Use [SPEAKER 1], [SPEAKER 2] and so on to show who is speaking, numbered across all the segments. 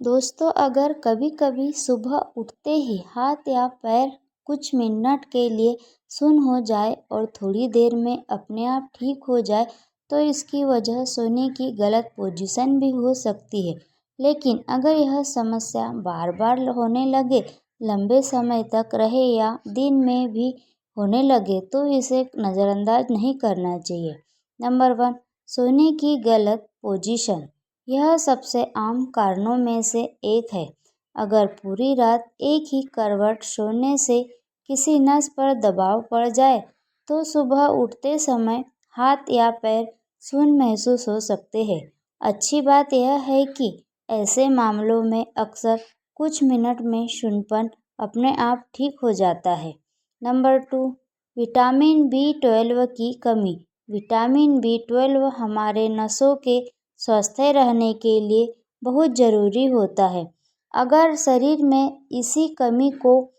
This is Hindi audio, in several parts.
[SPEAKER 1] दोस्तों, अगर कभी-कभी सुबह उठते ही हाथ या पैर कुछ मिनट के लिए सुन्न हो जाए और थोड़ी देर में अपने आप ठीक हो जाए, तो इसकी वजह सोने की गलत पोजीशन भी हो सकती है। लेकिन अगर यह समस्या बार-बार होने लगे, लंबे समय तक रहे या दिन में भी होने लगे, तो इसे नज़रअंदाज नहीं करना चाहिए। नंबर 1, सोने की गलत पोजीशन। यह सबसे आम कारणों में से एक है। अगर पूरी रात एक ही करवट सोने से किसी नस पर दबाव पड़ जाए, तो सुबह उठते समय हाथ या पैर सुन्न महसूस हो सकते हैं। अच्छी बात यह है कि ऐसे मामलों में अक्सर कुछ मिनट में सुन्नपन अपने आप ठीक हो जाता है। नंबर 2, विटामिन B12 की कमी। विटामिन B12 हमारे नसों के स्वस्थ रहने के लिए बहुत ज़रूरी होता है। अगर शरीर में इसी कमी हो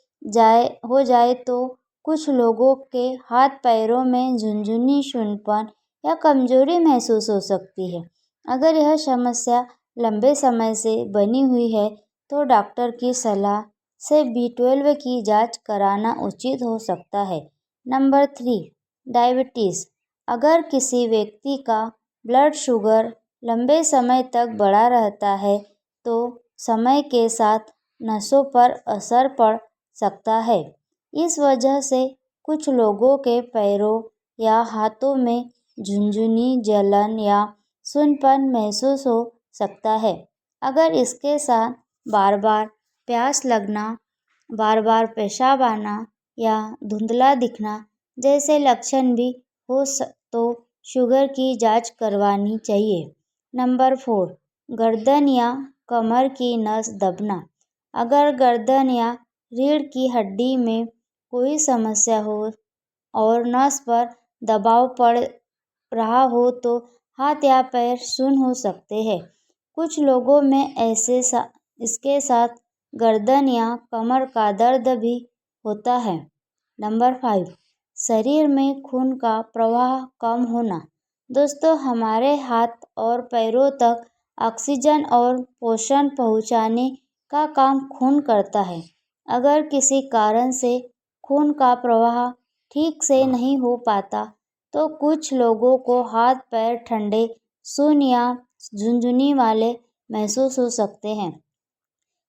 [SPEAKER 1] जाए तो कुछ लोगों के हाथ पैरों में झुनझुनी, सुन्नपन या कमजोरी महसूस हो सकती है। अगर यह समस्या लंबे समय से बनी हुई है, तो डॉक्टर की सलाह से B12 की जांच कराना उचित हो सकता है। Number 3, diabetes. अगर किसी व्यक्ति का ब्लड शुगर लंबे समय तक बढ़ा रहता है, तो समय के साथ नसों पर असर पड़ सकता है। इस वजह से कुछ लोगों के पैरों या हाथों में झुनझुनी, जलन या सुन्नपन महसूस हो सकता है। अगर इसके साथ बार-बार प्यास लगना, बार-बार पेशाब आना या धुंधला दिखना जैसे लक्षण भी तो शुगर की जांच करवानी चाहिए। नंबर 4, गर्दन या कमर की नस दबना। अगर गर्दन या रीढ़ की हड्डी में कोई समस्या हो और नस पर दबाव पड़ रहा हो, तो हाथ या पैर सुन्न हो सकते हैं। कुछ लोगों में इसके साथ गर्दन या कमर का दर्द भी होता है। नंबर 5, शरीर में खून का प्रवाह कम होना। दोस्तों, हमारे हाथ और पैरों तक ऑक्सीजन और पोषण पहुंचाने का काम खून करता है। अगर किसी कारण से खून का प्रवाह ठीक से नहीं हो पाता, तो कुछ लोगों को हाथ पैर ठंडे, सुन्न या झुनझुनी वाले महसूस हो सकते हैं।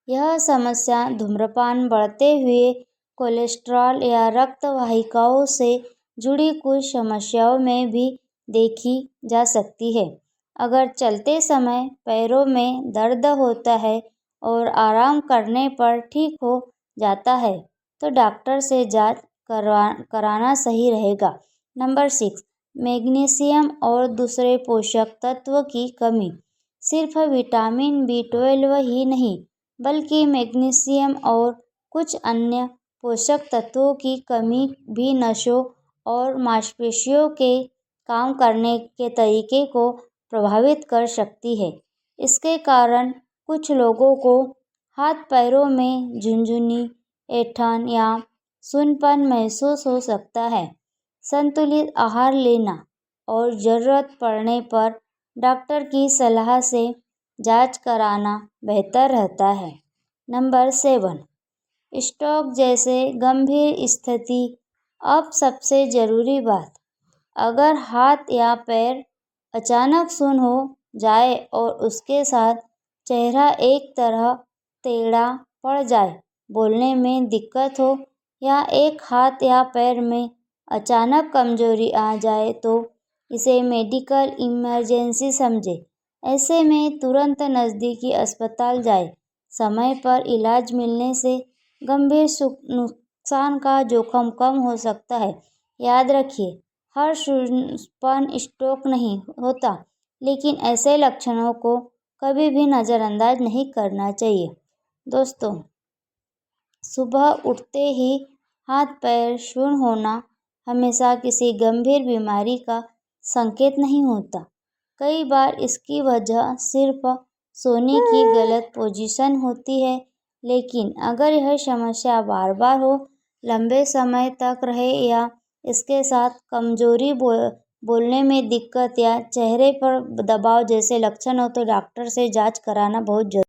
[SPEAKER 1] यह समस्या धूम्रपान, बढ़ते हुए कोलेस्ट्रॉल या रक्त वाहिकाओं से जुड़ी कुछ समस्याओं में भी देखी जा सकती है। अगर चलते समय पैरों में दर्द होता है और आराम करने पर ठीक हो जाता है, तो डॉक्टर से जांच कराना सही रहेगा। नंबर 6, मैग्नीशियम और दूसरे पोषक तत्व की कमी। सिर्फ विटामिन B12 ही नहीं, बल्कि मैग्नीशियम और कुछ अन्य पोषक तत्वों की कमी भी नसों और मांसपेशियों के काम करने के तरीके को प्रभावित कर सकती है। इसके कारण कुछ लोगों को हाथ पैरों में झुनझुनी, ऐंठन या सुन्नपन महसूस हो सकता है। संतुलित आहार लेना और ज़रूरत पड़ने पर डॉक्टर की सलाह से जांच कराना बेहतर रहता है। नंबर 7, स्ट्रोक जैसे गंभीर स्थिति। अब सबसे ज़रूरी बात, अगर हाथ या पैर अचानक सुन्न हो जाए और उसके साथ चेहरा एक तरह टेढ़ा पड़ जाए, बोलने में दिक्कत हो या एक हाथ या पैर में अचानक कमजोरी आ जाए, तो इसे मेडिकल इमरजेंसी समझे। ऐसे में तुरंत नज़दीकी अस्पताल जाए। समय पर इलाज मिलने से गंभीर नुकसान का जोखिम कम हो सकता है। याद रखिए, हर सुन्नपन स्ट्रोक नहीं होता, लेकिन ऐसे लक्षणों को कभी भी नज़रअंदाज नहीं करना चाहिए। दोस्तों, सुबह उठते ही हाथ पैर सुन्न होना हमेशा किसी गंभीर बीमारी का संकेत नहीं होता। कई बार इसकी वजह सिर्फ सोने की गलत पोजीशन होती है। लेकिन अगर यह समस्या बार-बार हो, लंबे समय तक रहे या इसके साथ कमजोरी, बोलने में दिक्कत या चेहरे पर दबाव जैसे लक्षण हो, तो डॉक्टर से जांच कराना बहुत जरूरी है।